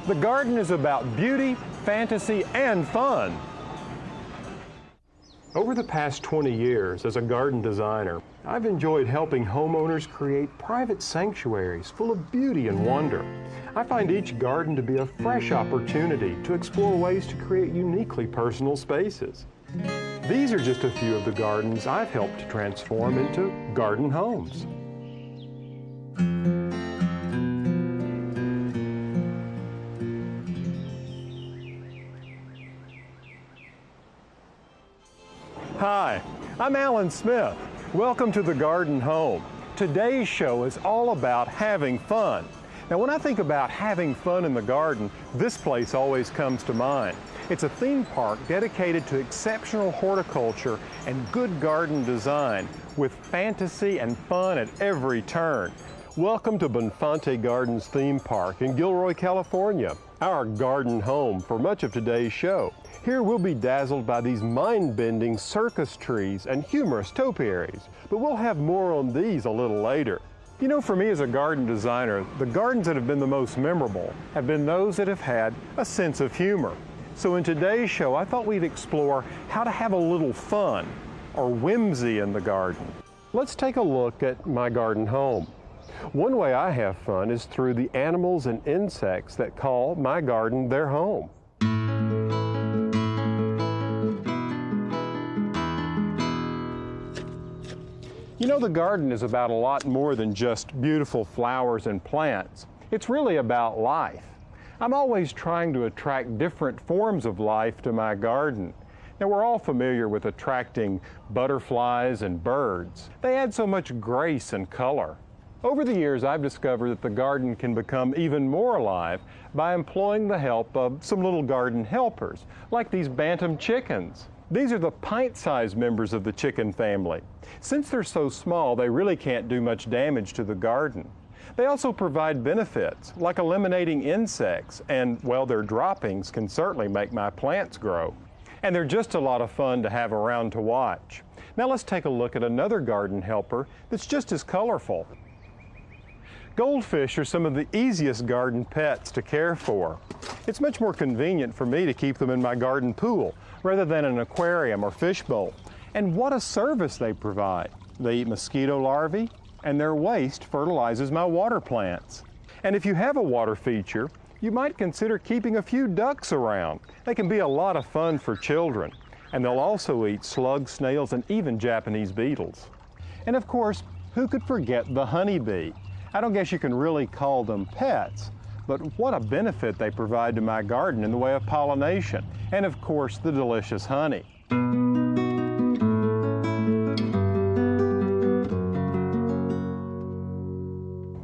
The garden is about beauty, fantasy, and fun. Over the past 20 years as a garden designer, I've enjoyed helping homeowners create private sanctuaries full of beauty and wonder. I find each garden to be a fresh opportunity to explore ways to create uniquely personal spaces. These are just a few of the gardens I've helped to transform into garden homes. Hi, I'm Alan Smith. Welcome to the Garden Home. Today's show is all about having fun. Now, when I think about having fun in the garden, this place always comes to mind. It's a theme park dedicated to exceptional horticulture and good garden design with fantasy and fun at every turn. Welcome to Bonfante Gardens Theme Park in Gilroy, California, our garden home for much of today's show. Here we'll be dazzled by these mind-bending circus trees and humorous topiaries, but we'll have more on these a little later. You know, for me as a garden designer, the gardens that have been the most memorable have been those that have had a sense of humor. So in today's show, I thought we'd explore how to have a little fun, or whimsy in the garden. Let's take a look at my garden home. One way I have fun is through the animals and insects that call my garden their home. You know, the garden is about a lot more than just beautiful flowers and plants. It's really about life. I'm always trying to attract different forms of life to my garden. Now, we're all familiar with attracting butterflies and birds. They add so much grace and color. Over the years, I've discovered that the garden can become even more alive by employing the help of some little garden helpers, like these bantam chickens. These are the pint-sized members of the chicken family. Since they're so small, they really can't do much damage to the garden. They also provide benefits, like eliminating insects, and, well, their droppings can certainly make my plants grow. And they're just a lot of fun to have around to watch. Now let's take a look at another garden helper that's just as colorful. Goldfish are some of the easiest garden pets to care for. It's much more convenient for me to keep them in my garden pool rather than an aquarium or fish bowl. And what a service they provide. They eat mosquito larvae, and their waste fertilizes my water plants. And if you have a water feature, you might consider keeping a few ducks around. They can be a lot of fun for children, and they'll also eat slugs, snails, and even Japanese beetles. And of course, who could forget the honeybee? I don't guess you can really call them pets, but what a benefit they provide to my garden in the way of pollination, and of course, the delicious honey.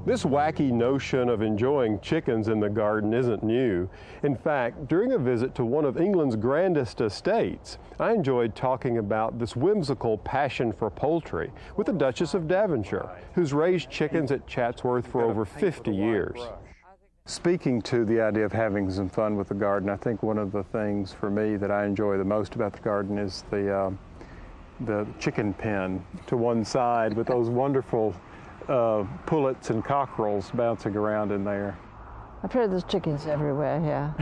This wacky notion of enjoying chickens in the garden isn't new. In fact, during a visit to one of England's grandest estates, I enjoyed talking about this whimsical passion for poultry with the Duchess of Devonshire, who's raised chickens at Chatsworth for over 50 years. Speaking to the idea of having some fun with the garden, I think one of the things for me that I enjoy the most about the garden is the chicken pen to one side with those wonderful pullets and cockerels bouncing around in there. I'm afraid there's chickens everywhere here.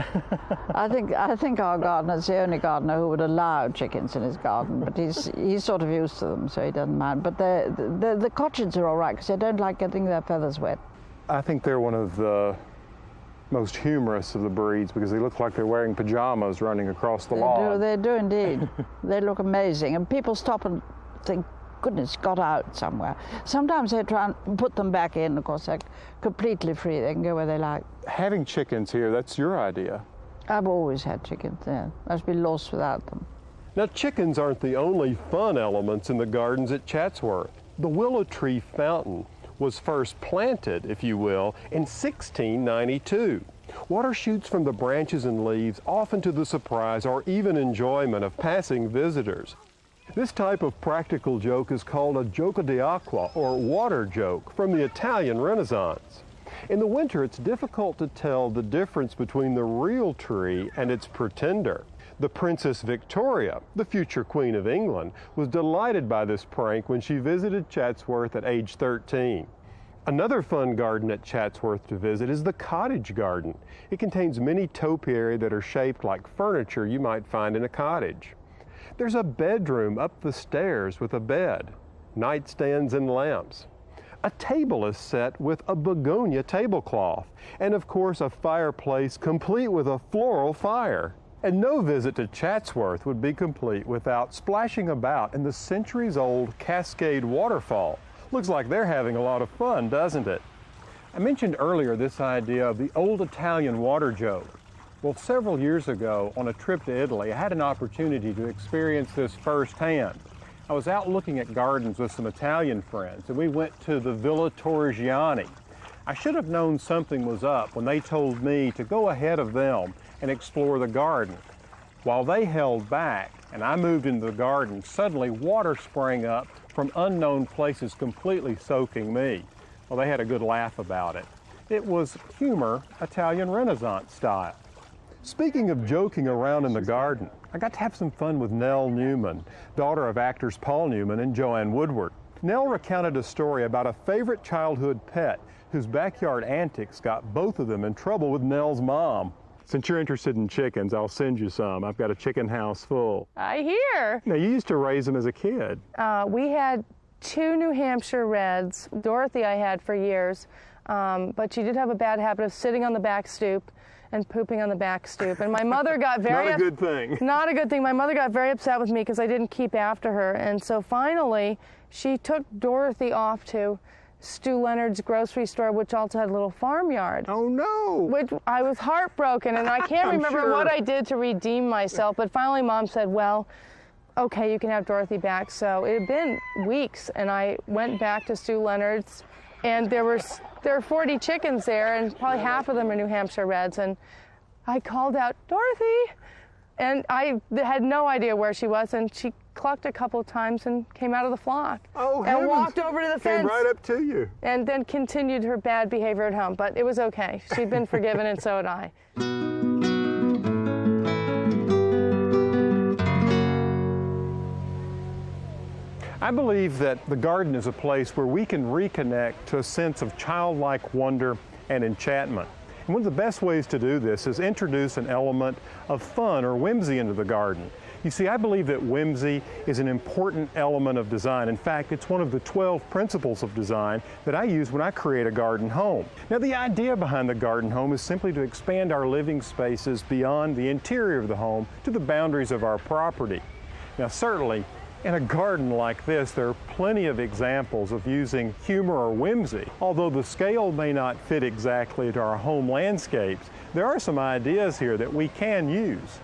I think our gardener's the only gardener who would allow chickens in his garden, but he's sort of used to them, so he doesn't mind. But the cochins are all right because they don't like getting their feathers wet. I think they're one of the most humorous of the breeds because they look like they're wearing pajamas running across the lawn. They do indeed. They look amazing, and people stop and think, goodness, got out somewhere. Sometimes they try and put them back in. Of course, they're completely free. They can go where they like. Having chickens here, that's your idea. I've always had chickens there. I'd be lost without them. Now, chickens aren't the only fun elements in the gardens at Chatsworth. The willow tree fountain was first planted, if you will, in 1692. Water shoots from the branches and leaves, often to the surprise or even enjoyment of passing visitors. This type of practical joke is called a gioco d'acqua, or water joke, from the Italian Renaissance. In the winter, it's difficult to tell the difference between the real tree and its pretender. The Princess Victoria, the future Queen of England, was delighted by this prank when she visited Chatsworth at age 13. Another fun garden at Chatsworth to visit is the cottage garden. It contains many topiary that are shaped like furniture you might find in a cottage. There's a bedroom up the stairs with a bed, nightstands and lamps. A table is set with a begonia tablecloth, and of course a fireplace complete with a floral fire. And no visit to Chatsworth would be complete without splashing about in the centuries-old Cascade waterfall. Looks like they're having a lot of fun, doesn't it? I mentioned earlier this idea of the old Italian water joke. Well, several years ago on a trip to Italy, I had an opportunity to experience this firsthand. I was out looking at gardens with some Italian friends, and we went to the Villa Torrigiani. I should have known something was up when they told me to go ahead of them and explore the garden. While they held back and I moved into the garden, suddenly water sprang up from unknown places, completely soaking me. Well, they had a good laugh about it. It was humor, Italian Renaissance style. Speaking of joking around in the garden, I got to have some fun with Nell Newman, daughter of actors Paul Newman and Joanne Woodward. Nell recounted a story about a favorite childhood pet whose backyard antics got both of them in trouble with Nell's mom. Since you're interested in chickens, I'll send you some. I've got a chicken house full. I hear. Now, you used to raise them as a kid. We had 2 New Hampshire Reds. Dorothy I had for years, but she did have a bad habit of sitting on the back stoop and pooping on the back stoop. And my mother got very... Not a good thing. Not a good thing. My mother got very upset with me because I didn't keep after her. And so finally, she took Dorothy off to Stu Leonard's grocery store, which also had a little farmyard. Oh, no. Which I was heartbroken, and I can't remember sure. what I did to redeem myself. But finally, Mom said, well, okay, you can have Dorothy back. So it had been weeks, and I went back to Stu Leonard's, and there were 40 chickens there, and probably half of them are New Hampshire Reds. And I called out, Dorothy! And I had no idea where she was, and she clucked a couple of times and came out of the flock. Oh, and walked over to the fence. Came right up to you. And then continued her bad behavior at home, but it was okay. She'd been forgiven, and so had I. I believe that the garden is a place where we can reconnect to a sense of childlike wonder and enchantment. And one of the best ways to do this is introduce an element of fun or whimsy into the garden. You see, I believe that whimsy is an important element of design. In fact, it's one of the 12 principles of design that I use when I create a garden home. Now, the idea behind the garden home is simply to expand our living spaces beyond the interior of the home to the boundaries of our property. Now, certainly, in a garden like this, there are plenty of examples of using humor or whimsy. Although the scale may not fit exactly to our home landscapes, there are some ideas here that we can use.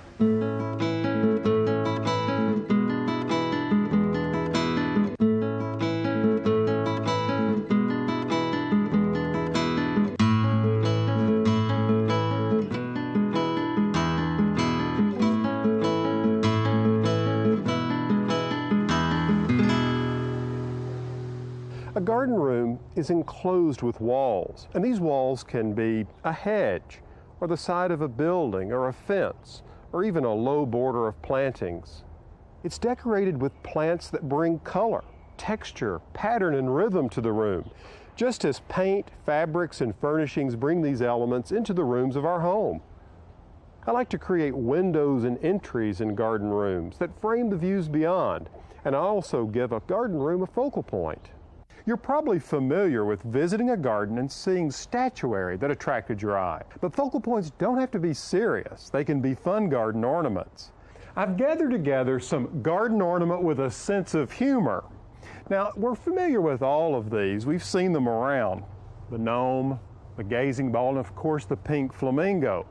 A garden room is enclosed with walls, and these walls can be a hedge, or the side of a building, or a fence, or even a low border of plantings. It's decorated with plants that bring color, texture, pattern, and rhythm to the room, just as paint, fabrics, and furnishings bring these elements into the rooms of our home. I like to create windows and entries in garden rooms that frame the views beyond, and I also give a garden room a focal point. You're probably familiar with visiting a garden and seeing statuary that attracted your eye. But focal points don't have to be serious. They can be fun garden ornaments. I've gathered together some garden ornament with a sense of humor. Now, we're familiar with all of these. We've seen them around. The gnome, the gazing ball, and of course the pink flamingo.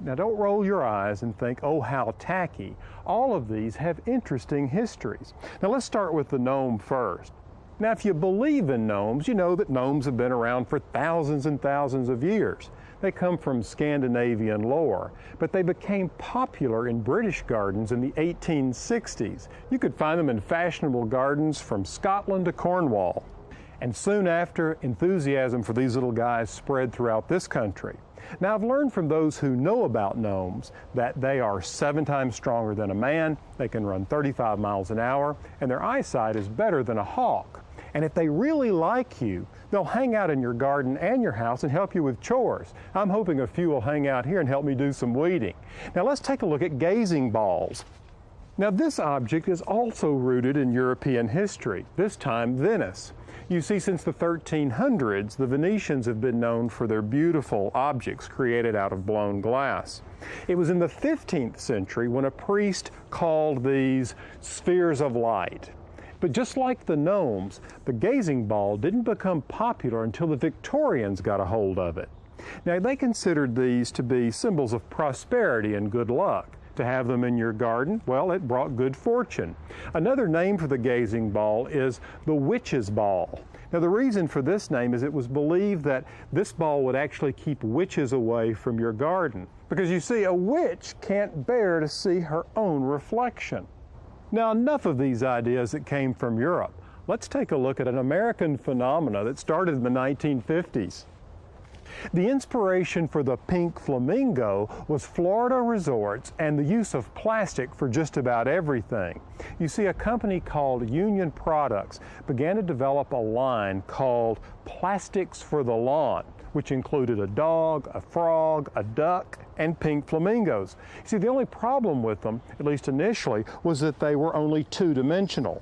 Now, don't roll your eyes and think, oh, how tacky. All of these have interesting histories. Now, let's start with the gnome first. Now, if you believe in gnomes, you know that gnomes have been around for thousands and thousands of years. They come from Scandinavian lore, but they became popular in British gardens in the 1860s. You could find them in fashionable gardens from Scotland to Cornwall. And soon after, enthusiasm for these little guys spread throughout this country. Now, I've learned from those who know about gnomes that they are 7 times stronger than a man, they can run 35 miles an hour, and their eyesight is better than a hawk. And if they really like you, they'll hang out in your garden and your house and help you with chores. I'm hoping a few will hang out here and help me do some weeding. Now let's take a look at gazing balls. Now this object is also rooted in European history, this time Venice. You see, since the 1300s, the Venetians have been known for their beautiful objects created out of blown glass. It was in the 15th century when a priest called these spheres of light. But just like the gnomes, the gazing ball didn't become popular until the Victorians got a hold of it. Now, they considered these to be symbols of prosperity and good luck. To have them in your garden, well, it brought good fortune. Another name for the gazing ball is the witch's ball. Now, the reason for this name is it was believed that this ball would actually keep witches away from your garden. Because you see, a witch can't bear to see her own reflection. Now, enough of these ideas that came from Europe. Let's take a look at an American phenomena that started in the 1950s. The inspiration for the pink flamingo was Florida resorts and the use of plastic for just about everything. You see, a company called Union Products began to develop a line called Plastics for the Lawn, which included a dog, a frog, a duck, and pink flamingos. See, the only problem with them, at least initially, was that they were only 2-dimensional.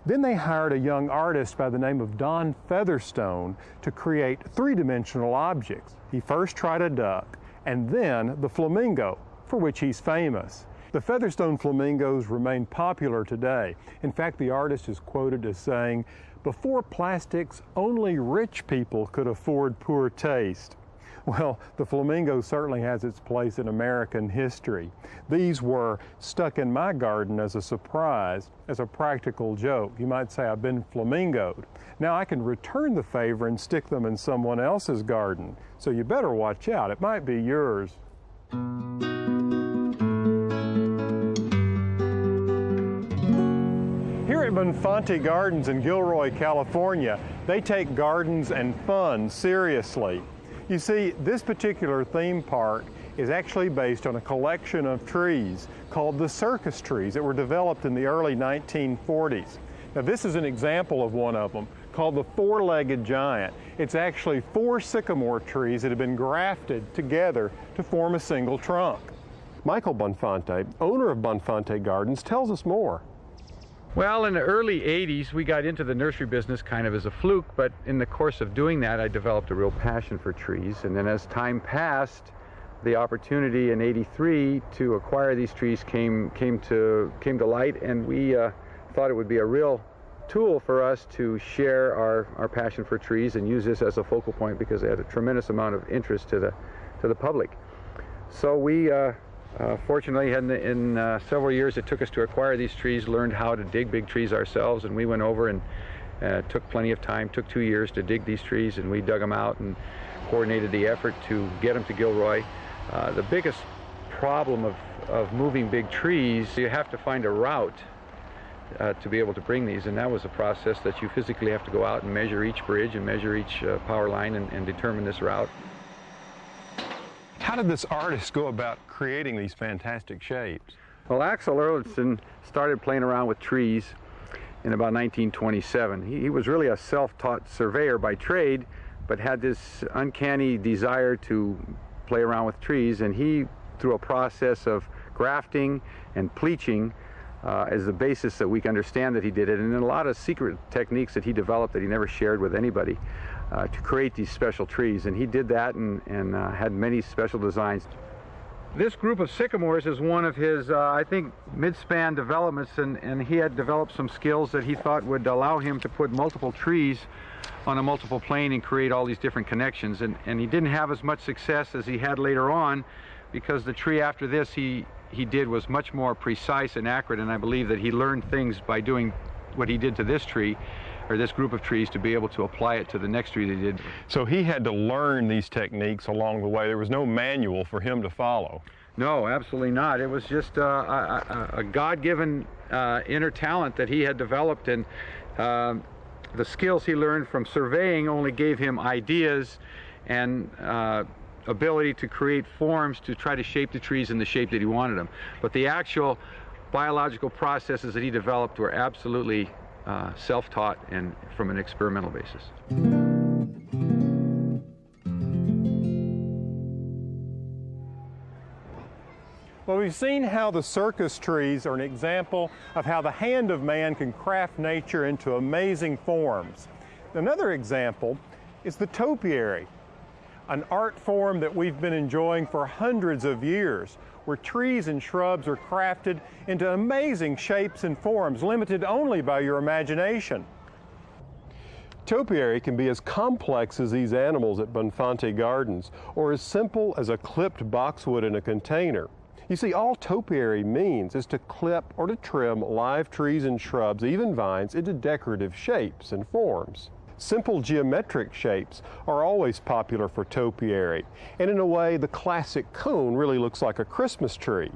Then they hired a young artist by the name of Don Featherstone to create 3-dimensional objects. He first tried a duck, and then the flamingo, for which he's famous. The Featherstone flamingos remain popular today. In fact, the artist is quoted as saying, "Before plastics, only rich people could afford poor taste." Well, the flamingo certainly has its place in American history. These were stuck in my garden as a surprise, as a practical joke. You might say I've been flamingoed. Now I can return the favor and stick them in someone else's garden. So you better watch out, it might be yours. Here at Bonfante Gardens in Gilroy, California, they take gardens and fun seriously. You see, this particular theme park is actually based on a collection of trees called the Circus Trees that were developed in the early 1940s. Now this is an example of one of them called the 4-legged giant. It's actually 4 sycamore trees that have been grafted together to form a single trunk. Michael Bonfante, owner of Bonfante Gardens, tells us more. Well, in the early 80s, we got into the nursery business kind of as a fluke, but in the course of doing that, I developed a real passion for trees. And then as time passed, the opportunity in '83 to acquire these trees came to light, and we thought it would be a real tool for us to share our passion for trees and use this as a focal point because they had a tremendous amount of interest to the public. So we fortunately, in several years it took us to acquire these trees, learned how to dig big trees ourselves, and we went over and took plenty of time, took 2 years to dig these trees, and we dug them out and coordinated the effort to get them to Gilroy. The biggest problem of moving big trees, you have to find a route to be able to bring these, and that was a process that you physically have to go out and measure each bridge and measure each power line and determine this route. How did this artist go about creating these fantastic shapes? Well, Axel Erlandson started playing around with trees in about 1927. He was really a self-taught surveyor by trade, but had this uncanny desire to play around with trees, and he, through a process of grafting and pleaching, as the basis that we can understand that he did it, and then a lot of secret techniques that he developed that he never shared with anybody, to create these special trees. And he did that and had many special designs. This group of sycamores is one of his, I think, mid-span developments, and he had developed some skills that he thought would allow him to put multiple trees on a multiple plane and create all these different connections. And he didn't have as much success as he had later on, because the tree after this he did was much more precise and accurate, and I believe that he learned things by doing what he did to this tree, or this group of trees, to be able to apply it to the next tree that he did. So he had to learn these techniques along the way. There was no manual for him to follow. No, absolutely not. It was just a God-given inner talent that he had developed, and the skills he learned from surveying only gave him ideas and ability to create forms to try to shape the trees in the shape that he wanted them. But the actual biological processes that he developed were absolutely self-taught and from an experimental basis. Well, we've seen how the circus trees are an example of how the hand of man can craft nature into amazing forms. Another example is the topiary, an art form that we've been enjoying for hundreds of years, where trees and shrubs are crafted into amazing shapes and forms, limited only by your imagination. Topiary can be as complex as these animals at Bonfante Gardens, or as simple as a clipped boxwood in a container. You see, all topiary means is to clip or to trim live trees and shrubs, even vines, into decorative shapes and forms. Simple geometric shapes are always popular for topiary, and in a way, the classic cone really looks like a Christmas tree.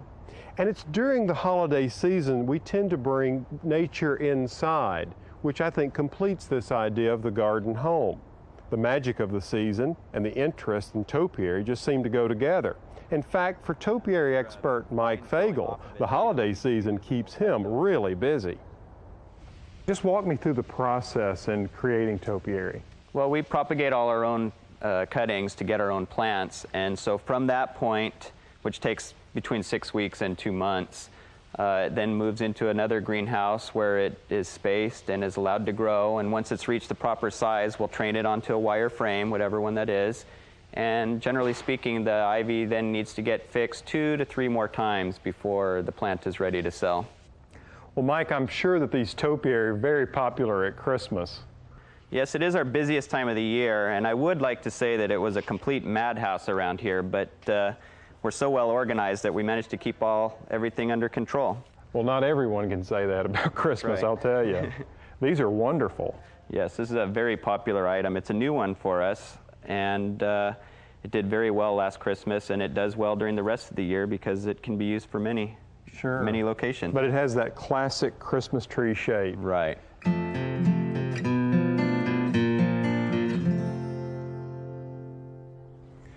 And it's during the holiday season we tend to bring nature inside, which I think completes this idea of the garden home. The magic of the season and the interest in topiary just seem to go together. In fact, for topiary expert Mike Fagel, the holiday season keeps him really busy. Just walk me through the process in creating topiary. Well, we propagate all our own cuttings to get our own plants, and so from that point, which takes between 6 weeks and 2 months, it then moves into another greenhouse where it is spaced and is allowed to grow, and once it's reached the proper size, we'll train it onto a wire frame, whatever one that is. And generally speaking, the ivy then needs to get fixed 2 to 3 more times before the plant is ready to sell. Well, Mike, I'm sure that these topiary are very popular at Christmas. Yes, it is our busiest time of the year, and I would like to say that it was a complete madhouse around here, but we're so well organized that we managed to keep everything under control. Well, not everyone can say that about Christmas, Right. I'll tell you. These are wonderful. Yes, this is a very popular item. It's a new one for us, and it did very well last Christmas, and it does well during the rest of the year because it can be used for many locations. But it has that classic Christmas tree shape. Right.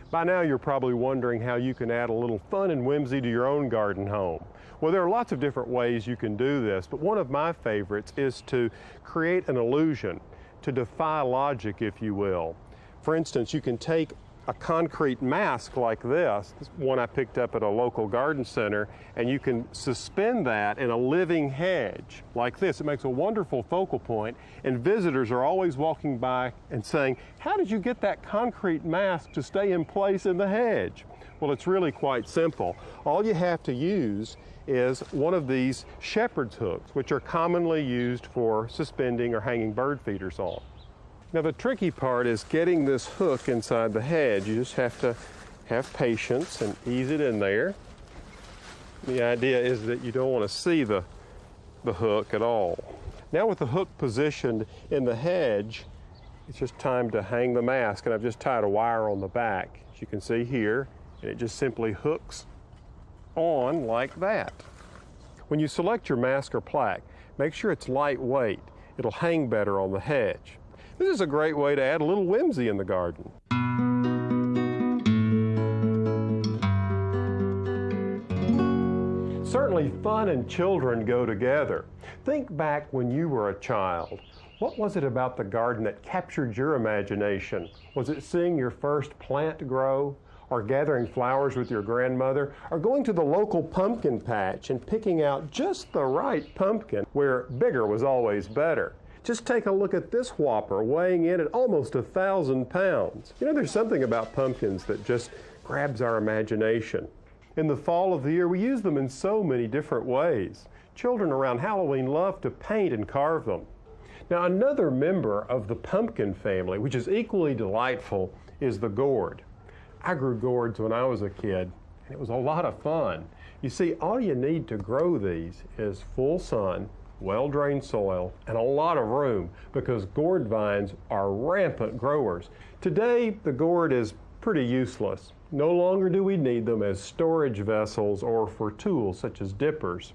By now you're probably wondering how you can add a little fun and whimsy to your own garden home. Well, there are lots of different ways you can do this, but one of my favorites is to create an illusion, to defy logic, if you will. For instance, you can take a concrete mask like this one I picked up at a local garden center, and you can suspend that in a living hedge like this. It makes a wonderful focal point, and visitors are always walking by and saying, "How did you get that concrete mask to stay in place in the hedge?" Well, it's really quite simple. All you have to use is one of these shepherd's hooks, which are commonly used for suspending or hanging bird feeders on. Now, the tricky part is getting this hook inside the hedge. You just have to have patience and ease it in there. The idea is that you don't want to see the hook at all. Now, with the hook positioned in the hedge, it's just time to hang the mask, and I've just tied a wire on the back, as you can see here, and it just simply hooks on like that. When you select your mask or plaque, make sure it's lightweight. It'll hang better on the hedge. This is a great way to add a little whimsy in the garden. Certainly fun and children go together. Think back when you were a child. What was it about the garden that captured your imagination? Was it seeing your first plant grow, or gathering flowers with your grandmother, or going to the local pumpkin patch and picking out just the right pumpkin where bigger was always better? Just take a look at this whopper weighing in at almost 1,000 pounds. You know, there's something about pumpkins that just grabs our imagination. In the fall of the year, we use them in so many different ways. Children around Halloween love to paint and carve them. Now, another member of the pumpkin family, which is equally delightful, is the gourd. I grew gourds when I was a kid, and it was a lot of fun. You see, all you need to grow these is full sun, well-drained soil, and a lot of room, because gourd vines are rampant growers. Today, the gourd is pretty useless. No longer do we need them as storage vessels or for tools such as dippers.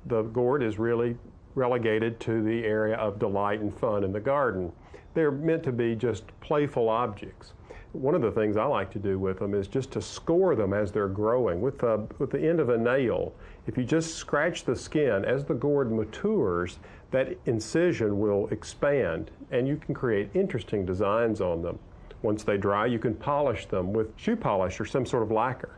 The gourd is really relegated to the area of delight and fun in the garden. They're meant to be just playful objects. One of the things I like to do with them is just to score them as they're growing with the end of a nail. If you just scratch the skin, as the gourd matures, that incision will expand and you can create interesting designs on them. Once they dry, you can polish them with shoe polish or some sort of lacquer.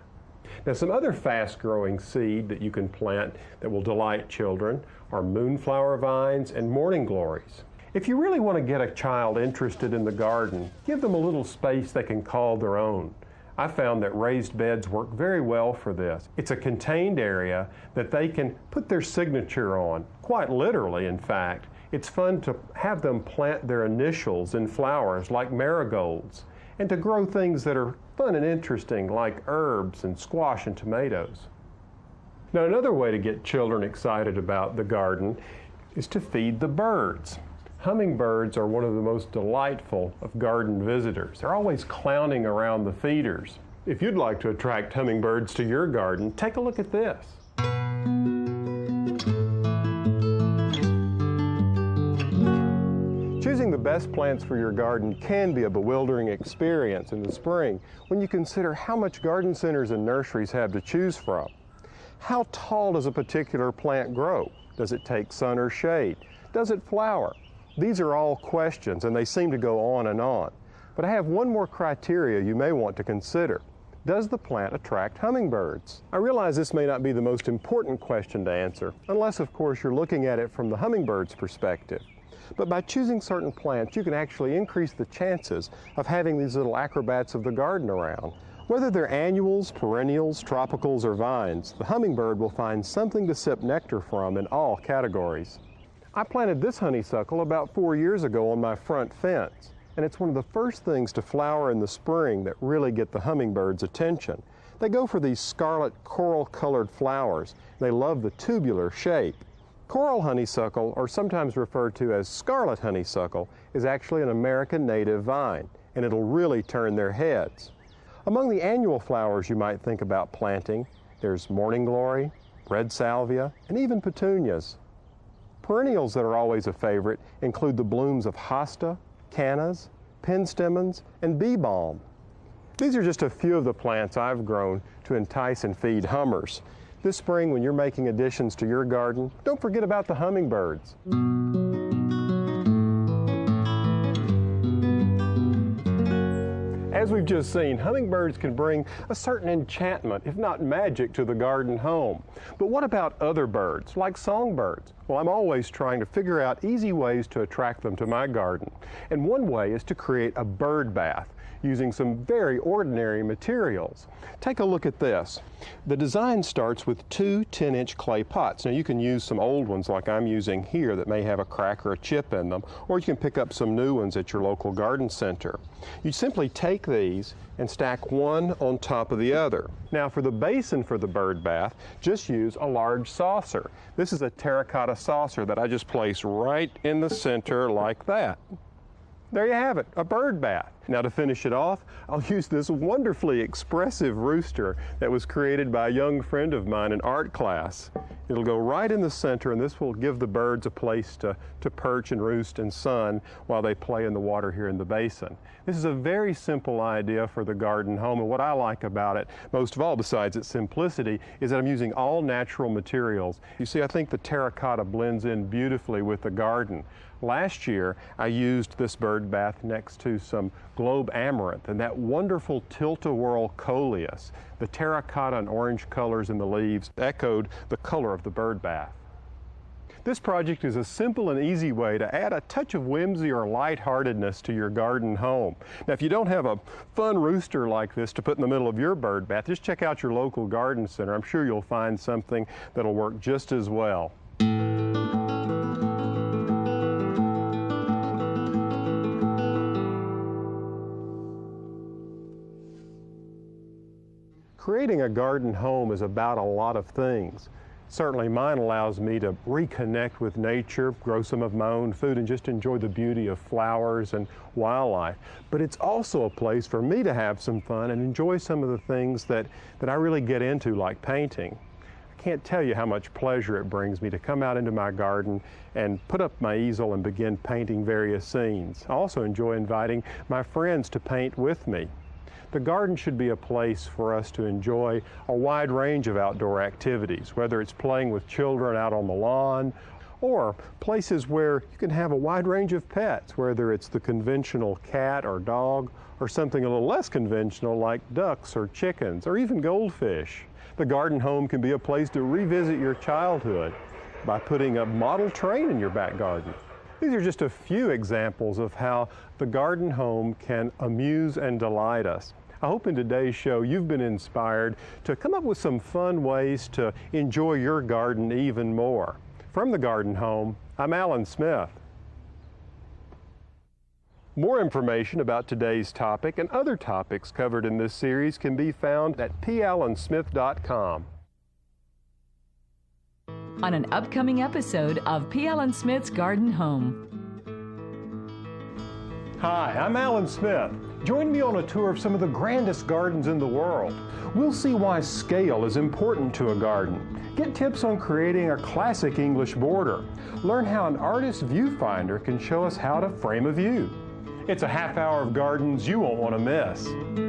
Now, some other fast-growing seed that you can plant that will delight children are moonflower vines and morning glories. If you really want to get a child interested in the garden, give them a little space they can call their own. I found that raised beds work very well for this. It's a contained area that they can put their signature on, quite literally, in fact. It's fun to have them plant their initials in flowers like marigolds, and to grow things that are fun and interesting like herbs and squash and tomatoes. Now, another way to get children excited about the garden is to feed the birds. Hummingbirds are one of the most delightful of garden visitors. They're always clowning around the feeders. If you'd like to attract hummingbirds to your garden, take a look at this. Choosing the best plants for your garden can be a bewildering experience in the spring when you consider how much garden centers and nurseries have to choose from. How tall does a particular plant grow? Does it take sun or shade? Does it flower? These are all questions, and they seem to go on and on. But I have one more criteria you may want to consider. Does the plant attract hummingbirds? I realize this may not be the most important question to answer, unless, of course, you're looking at it from the hummingbird's perspective. But by choosing certain plants, you can actually increase the chances of having these little acrobats of the garden around. Whether they're annuals, perennials, tropicals, or vines, the hummingbird will find something to sip nectar from in all categories. I planted this honeysuckle about 4 years ago on my front fence, and it's one of the first things to flower in the spring that really get the hummingbird's attention. They go for these scarlet coral-colored flowers. They love the tubular shape. Coral honeysuckle, or sometimes referred to as scarlet honeysuckle, is actually an American native vine, and it'll really turn their heads. Among the annual flowers you might think about planting, there's morning glory, red salvia, and even petunias. Perennials that are always a favorite include the blooms of hosta, cannas, penstemons, and bee balm. These are just a few of the plants I've grown to entice and feed hummers. This spring, when you're making additions to your garden, don't forget about the hummingbirds. As we've just seen, hummingbirds can bring a certain enchantment, if not magic, to the garden home. But what about other birds, like songbirds? Well, I'm always trying to figure out easy ways to attract them to my garden. And one way is to create a bird bath using some very ordinary materials. Take a look at this. The design starts with two 10-inch clay pots. Now, you can use some old ones like I'm using here that may have a crack or a chip in them, or you can pick up some new ones at your local garden center. You simply take these and stack one on top of the other. Now, for the basin for the bird bath, just use a large saucer. This is a terracotta saucer that I just place right in the center like that. There you have it, a bird bath. Now, to finish it off, I'll use this wonderfully expressive rooster that was created by a young friend of mine in art class. It'll go right in the center, and this will give the birds a place to perch and roost and sun while they play in the water here in the basin. This is a very simple idea for the garden home, and what I like about it, most of all besides its simplicity, is that I'm using all natural materials. You see, I think the terracotta blends in beautifully with the garden. Last year, I used this bird bath next to some globe amaranth and that wonderful tilt-a-whirl coleus. The terracotta and orange colors in the leaves echoed the color of the bird bath. This project is a simple and easy way to add a touch of whimsy or lightheartedness to your garden home. Now, if you don't have a fun rooster like this to put in the middle of your bird bath, just check out your local garden center. I'm sure you'll find something that'll work just as well. Creating a garden home is about a lot of things. Certainly mine allows me to reconnect with nature, grow some of my own food, and just enjoy the beauty of flowers and wildlife. But it's also a place for me to have some fun and enjoy some of the things that I really get into, like painting. I can't tell you how much pleasure it brings me to come out into my garden and put up my easel and begin painting various scenes. I also enjoy inviting my friends to paint with me. the garden should be a place for us to enjoy a wide range of outdoor activities, whether it's playing with children out on the lawn, or places where you can have a wide range of pets, whether it's the conventional cat or dog, or something a little less conventional like ducks or chickens, or even goldfish. The garden home can be a place to revisit your childhood by putting a model train in your back garden. These are just a few examples of how the garden home can amuse and delight us. I hope in today's show you've been inspired to come up with some fun ways to enjoy your garden even more. From the Garden Home, I'm Alan Smith. More information about today's topic and other topics covered in this series can be found at pallansmith.com. On an upcoming episode of P. Alan Smith's Garden Home. Hi, I'm Alan Smith. Join me on a tour of some of the grandest gardens in the world. We'll see why scale is important to a garden. Get tips on creating a classic English border. Learn how an artist's viewfinder can show us how to frame a view. It's a half hour of gardens you won't want to miss.